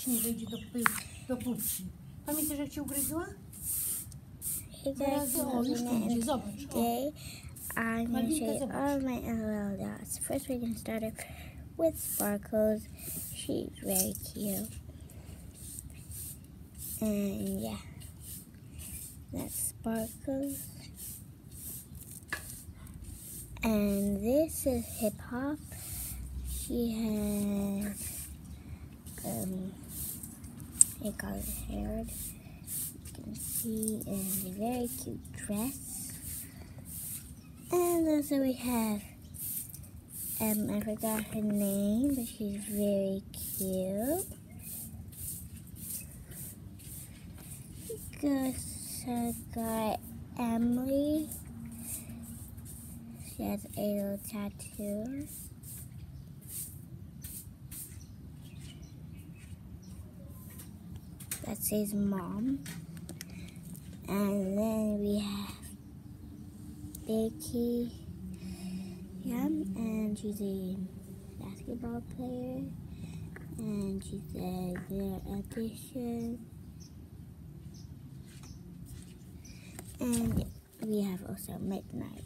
już nie wejdzie do pupki. Pamiętasz, jak cię ugryzła? O, już tu idzie, zobacz. Today I'm going to show you all my LOL dots. First we're going to start off with Sparkles. She's very cute. And yeah, that's Sparkles. And this is Hip Hop. She has a colored hair. You can see in a very cute dress. And also we have I forgot her name, but she's very cute. We also got Emily. She has a little tattoo. That says Mom. And then we have Becky. And she's a basketball player. And she's a good audition. And we have also Midnight.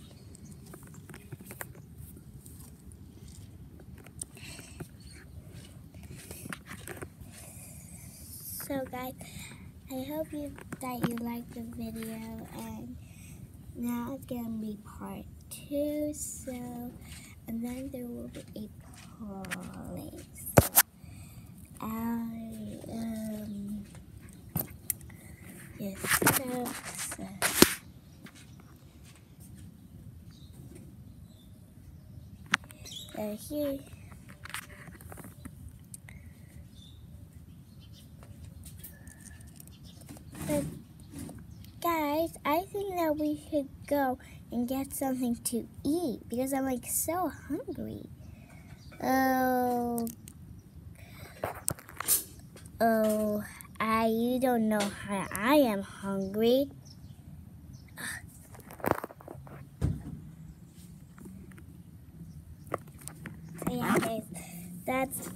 So guys, I hope that you liked the video, and now it's gonna be part 2. So, and then there will be a polling. So here. But guys, I think that we should go and get something to eat because I'm like so hungry. You don't know how I am hungry. So yeah, guys, that's